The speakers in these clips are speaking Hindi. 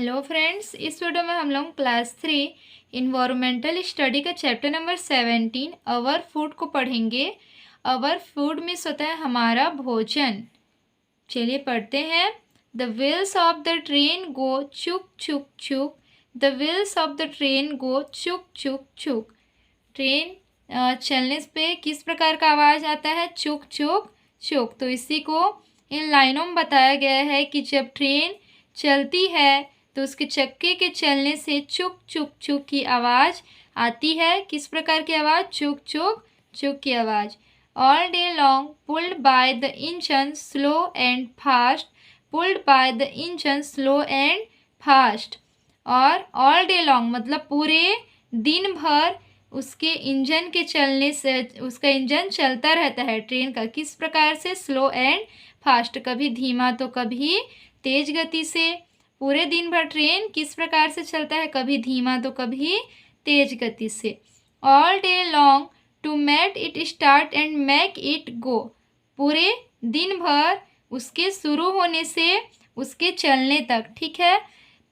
हेलो फ्रेंड्स, इस वीडियो में हम लोग क्लास 3 इन्वायरमेंटल स्टडी का चैप्टर नंबर 17 अवर फूड को पढ़ेंगे। अवर फूड मीन्स होता है हमारा भोजन। चलिए पढ़ते हैं। The wheels of the train गो चुक चुक चुक। The wheels of the train गो चुक चुक चुक। ट्रेन चलने पे किस प्रकार का आवाज़ आता है? चुक चुक चुक। तो इसी को इन लाइनों में बताया गया है कि जब ट्रेन चलती है तो उसके चक्के के चलने से चुक चुक चुक की आवाज़ आती है। किस प्रकार की आवाज़? चुक चुक चुक की आवाज़। All day long pulled by the engine slow and fast. Pulled by the engine slow and fast. और ऑल डे लॉन्ग मतलब पूरे दिन भर उसके इंजन के चलने से उसका इंजन चलता रहता है ट्रेन का। किस प्रकार से? स्लो एंड फास्ट, कभी धीमा तो कभी तेज गति से। पूरे दिन भर ट्रेन किस प्रकार से चलता है? कभी धीमा तो कभी तेज गति से। All day long to make it start and make it go. पूरे दिन भर उसके शुरू होने से उसके चलने तक, ठीक है।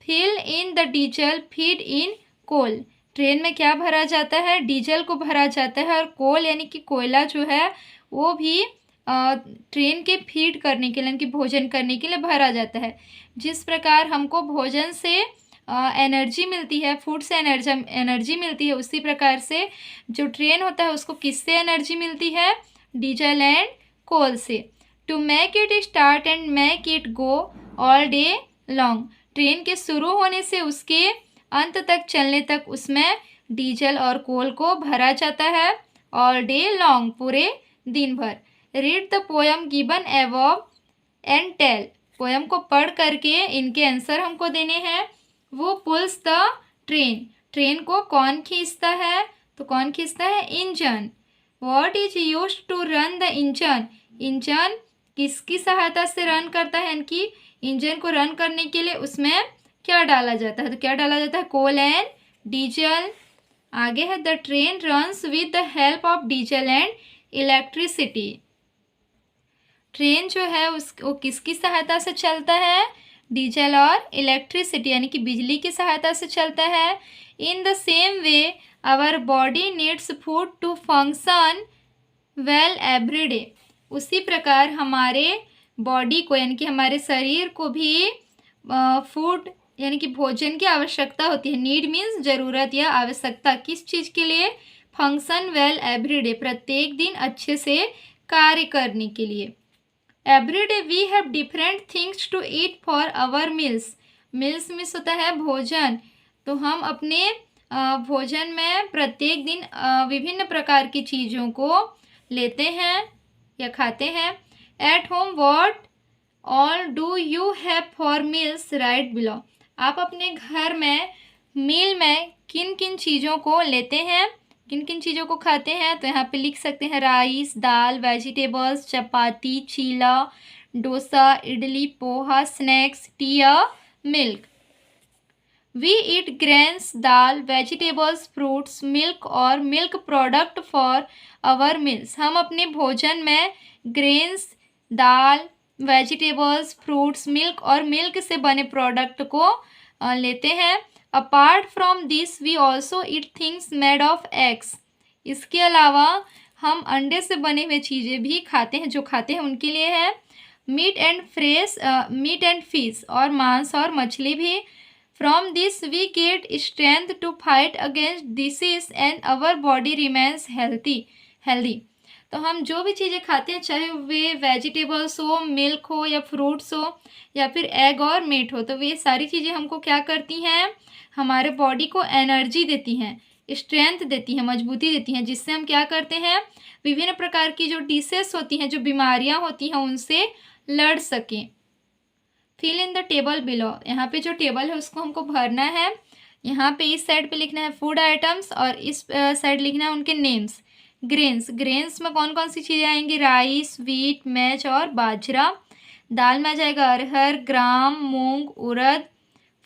Fill in the diesel feed in coal. Train में क्या भरा जाता है? डीजल को भरा जाता है। और कोल यानी कि कोयला जो है वो भी ट्रेन के फीड करने के लिए, यानी कि भोजन करने के लिए भरा जाता है। जिस प्रकार हमको भोजन से एनर्जी मिलती है, फूड से एनर्जी मिलती है, उसी प्रकार से जो ट्रेन होता है उसको किससे एनर्जी मिलती है? डीजल एंड कोल से। To make it start and make it go all day long. Train के शुरू होने से उसके अंत तक चलने तक उसमें डीजल और कोल को भरा जाता है। ऑल डे लॉन्ग पूरे दिन भर। Read the poem given above and tell. Poem को पढ़ करके इनके आंसर हमको देने हैं। वो पुल्स द ट्रेन। ट्रेन को कौन खींचता है? तो कौन खींचता है? Engine. What is used to run the engine. Engine किसकी सहायता से रन करता है? यानी कि इंजन को रन करने के लिए उसमें क्या डाला जाता है? तो क्या डाला जाता है? कोल एंड डीजल। आगे है the train runs with the help of diesel and electricity. Train जो है वो किसकी सहायता से चलता है? डीजल और इलेक्ट्रिसिटी यानी कि बिजली की सहायता से चलता है। In the same way our body needs food to function well every day. उसी प्रकार हमारे बॉडी को यानी कि हमारे शरीर को भी फूड यानी कि भोजन की आवश्यकता होती है। नीड मीन्स ज़रूरत या आवश्यकता। किस चीज़ के लिए? फंक्शन वेल एवरी डे, प्रत्येक दिन अच्छे से कार्य करने के लिए। Every day we have different things to eat for our meals. Meals means होता है भोजन। तो हम अपने भोजन में प्रत्येक दिन विभिन्न प्रकार की चीज़ों को लेते हैं या खाते हैं। At home what all do you have for meals right below. आप अपने घर में मील में किन किन चीज़ों को लेते हैं, किन किन चीज़ों को खाते हैं? तो यहाँ पे लिख सकते हैं rice, dal, vegetables, chapati, chila, dosa, idli, poha, snacks, tea या milk. We eat grains, dal, vegetables, fruits, milk और milk product for our meals. हम अपने भोजन में ग्रेन्स, दाल, वेजिटेबल्स, फ्रूट्स, मिल्क और मिल्क से बने प्रोडक्ट को लेते हैं। Apart from this we also eat things made of eggs. इसके अलावा हम अंडे से बने हुए चीज़ें भी खाते हैं। जो खाते हैं उनके लिए है मीट एंड फिश और मांस और मछली भी। From this we get strength to fight against disease and our body remains healthy. तो हम जो भी चीज़ें खाते हैं, चाहे वे वेजिटेबल्स हो, मिल्क हो या फ्रूट्स हो या फिर एग और मीट हो, तो वे सारी चीज़ें हमको क्या करती हैं? हमारे बॉडी को एनर्जी देती हैं, स्ट्रेंथ देती हैं, मजबूती देती हैं, जिससे हम क्या करते हैं? विभिन्न प्रकार की जो डिसेस होती हैं, जो बीमारियां होती हैं, उनसे लड़ सकें। Fill in the table below. यहाँ पे जो टेबल है उसको हमको भरना है। यहाँ पे इस साइड पे लिखना है फूड आइटम्स और इस साइड लिखना है उनके नेम्स। ग्रेन्स में कौन कौन सी चीज़ें आएंगी? राइस, व्हीट, मैच और बाजरा। दाल में आ जाएगा अरहर, ग्राम, मूंग, उड़द।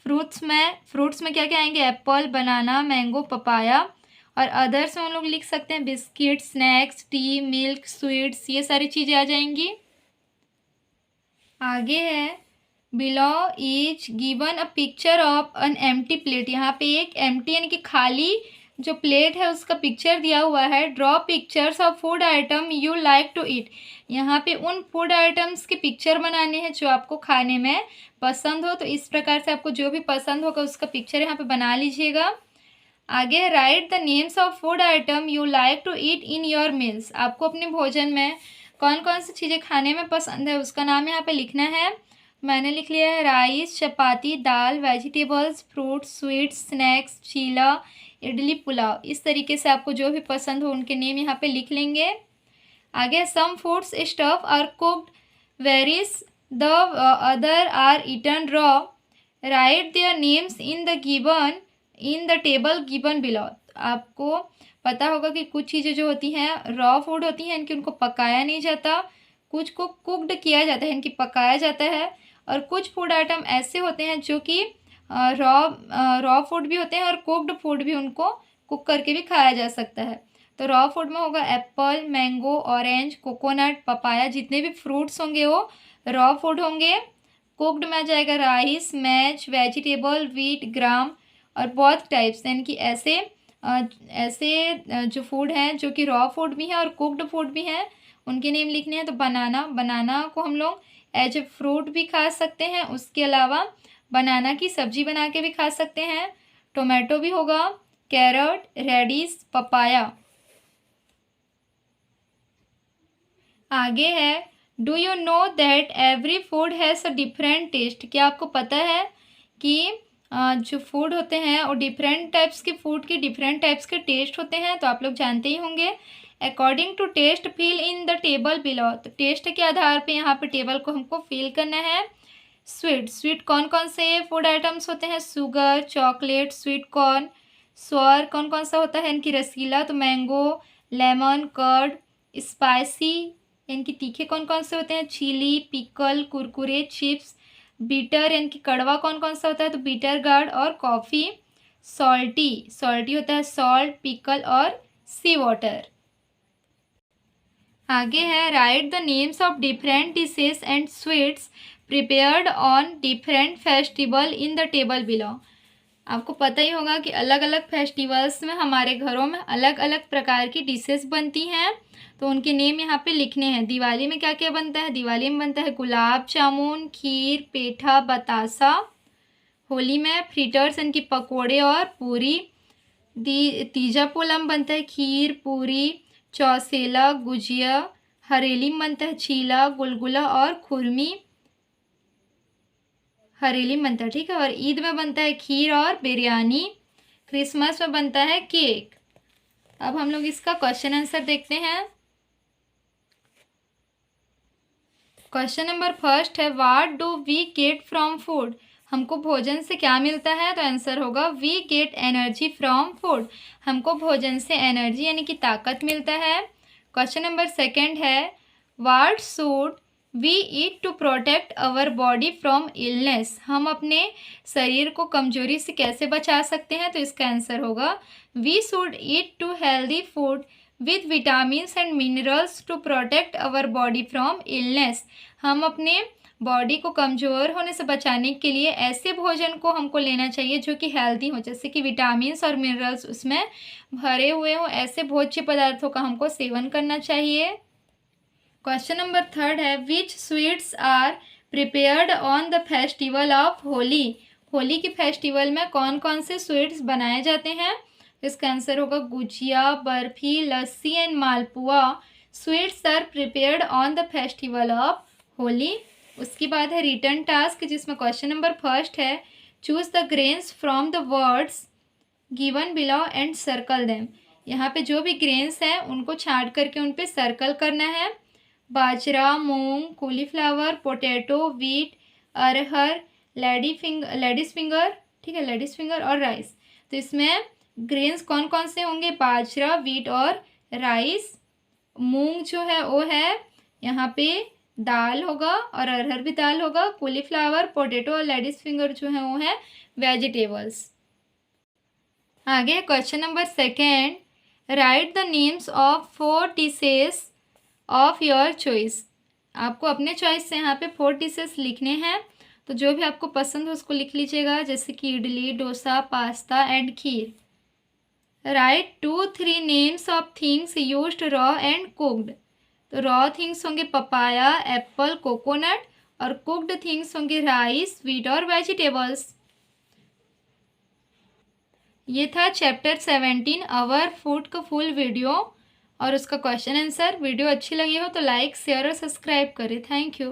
फ्रूट्स में क्या क्या आएंगे? एप्पल, बनाना, मैंगो, पपाया। और अदर्स में हम लोग लिख सकते हैं biscuit, snacks, T, milk, sweets, ये सारी चीज़ें आ जाएंगी। आगे है below is given a picture of an empty plate. यहाँ पे एक एम्प्टी यानी कि खाली जो प्लेट है उसका पिक्चर दिया हुआ है। Draw pictures of food item you like to eat. यहाँ पे उन फूड आइटम्स के पिक्चर बनाने हैं जो आपको खाने में पसंद हो। तो इस प्रकार से आपको जो भी पसंद होगा उसका पिक्चर यहाँ पे बना लीजिएगा। आगे write the names of food item you like to eat in your meals. आपको अपने भोजन में कौन कौन सी चीज़ें खाने में पसंद है उसका नाम यहाँ पे लिखना है। मैंने लिख लिया है राइस, चपाती, दाल, वेजिटेबल्स, फ्रूट्स, स्वीट्स, स्नैक्स, चीला, इडली, पुलाव। इस तरीके से आपको जो भी पसंद हो उनके नेम यहाँ पे लिख लेंगे। आगे some foods stuff are cooked whereas the other are eaten raw. Write their names in the table given below. आपको पता होगा कि कुछ चीज़ें जो होती हैं रॉ फूड होती हैं, इनकी उनको पकाया नहीं जाता, कुछ को कुक्ड किया जाता है, इनकी पकाया जाता है, और कुछ फूड आइटम ऐसे होते हैं जो कि रॉ फूड भी होते हैं और कुक्ड फूड भी, उनको कुक करके भी खाया जा सकता है। तो रॉ फूड में होगा Apple, mango, orange, coconut, papaya, जितने भी फ्रूट्स होंगे वो रॉ फूड होंगे। कुक्ड में आ जाएगा राइस, मैच, वेजिटेबल, व्हीट, ग्राम, और बहुत टाइप्स यानी कि ऐसे जो फूड हैं जो कि रॉ फूड भी हैं और कुक्ड फूड भी हैं, उनके नेम लिखने हैं। तो बनाना को हम लोग एज ए फ्रूट भी खा सकते हैं, उसके अलावा बनाना की सब्जी बना के भी खा सकते हैं। टोमेटो भी होगा, कैरट, रेडिश, पपाया। आगे है do you know that every food has a different taste. क्या आपको पता है कि जो फूड होते हैं वो डिफरेंट टाइप्स के फूड के डिफरेंट टाइप्स के टेस्ट होते हैं। तो आप लोग जानते ही होंगे। According to taste fill in the table below. तो टेस्ट के आधार पे यहाँ पे टेबल को हमको फिल करना है। स्वीट कौन कौन से फूड आइटम्स होते हैं? Sugar, chocolate, sweet corn. स्वार कौन कौन सा होता है इनकी? रसीला, तो मैंगो, लेमन, कर्ड। स्पाइसी इनकी तीखे कौन कौन से होते हैं? Chilli, pickle, Kurkure, chips. Bitter यानी कि कड़वा कौन कौन सा होता है? तो बीटर गार्ड और कॉफ़ी। सॉल्टी होता है सॉल्ट, पिकल और सी वाटर। आगे है write the names of different dishes and sweets prepared on different festival in the table below. आपको पता ही होगा कि अलग अलग फेस्टिवल्स में हमारे घरों में अलग अलग प्रकार की डिशेस बनती हैं। तो उनके नेम यहाँ पे लिखने हैं। दिवाली में क्या क्या बनता है? दिवाली में बनता है गुलाब जामुन, खीर, पेठा, बतासा। होली में फ्रिटर्स इनकी पकोड़े और पूरी। तीजा पोलम बनता है खीर, पूरी, चौसेला, गुजिया। हरेली में बनता है चीला, गुलगुला और खुरमी। हरेली में बनता है, ठीक है। और ईद में बनता है खीर और बिरयानी। क्रिसमस में बनता है केक। अब हम लोग इसका क्वेश्चन आंसर देखते हैं। क्वेश्चन नंबर फर्स्ट है what do we get from food. हमको भोजन से क्या मिलता है? तो आंसर होगा we get energy from food. हमको भोजन से एनर्जी यानी कि ताकत मिलता है। क्वेश्चन नंबर सेकंड है what should we eat to protect our body from illness. हम अपने शरीर को कमजोरी से कैसे बचा सकते हैं? तो इसका आंसर होगा we should eat to healthy food with vitamins and minerals to protect our body from illness. हम अपने बॉडी को कमज़ोर होने से बचाने के लिए ऐसे भोजन को हमको लेना चाहिए जो कि हेल्दी हो, जैसे कि विटामिन्स और मिनरल्स उसमें भरे हुए हों। ऐसे भोज्य पदार्थों का हमको सेवन करना चाहिए। क्वेश्चन नंबर थर्ड है which sweets are prepared on the festival of Holi. Holi के फेस्टिवल में कौन कौन से स्वीट्स बनाए जाते हैं? इसका आंसर होगा gujiya, barfi, lassi and malpua. Sweets are prepared on the festival of Holi. उसके बाद है रिटर्न टास्क जिसमें क्वेश्चन नंबर फर्स्ट है choose the grains from the words given below and circle them. यहाँ पे जो भी ग्रेन्स हैं उनको छांट करके उन पे सर्कल करना है। बाजरा, मूंग, कॉलीफ्लावर, पोटैटो, व्हीट, अरहर, लेडीज फिंगर, ठीक है, लेडीज फिंगर और राइस। तो इसमें ग्रेन्स कौन कौन से होंगे? बाजरा, व्हीट और राइस। मूंग जो है वो है यहाँ पे दाल होगा और अरहर भी दाल होगा। कॉलीफ्लावर, पोटैटो और लेडीज फिंगर जो है वो है वेजिटेबल्स। आगे question number second right the names of 4 dishes of your choice. आपको अपने चॉइस से यहाँ पे 4 डिशेस लिखने हैं। तो जो भी आपको पसंद हो उसको लिख लीजिएगा, जैसे कि idli, dosa, pasta and kheer. Right 2-3 names of things used raw and cooked. तो रॉ थिंग्स होंगे पपाया, एप्पल, कोकोनट, और कुक्ड थिंग्स होंगे राइस, व्हीट और वेजिटेबल्स। ये था चैप्टर 17 आवर फूड का फुल वीडियो और उसका क्वेश्चन आंसर। वीडियो अच्छी लगी हो तो लाइक, शेयर और सब्सक्राइब करें। Thank you.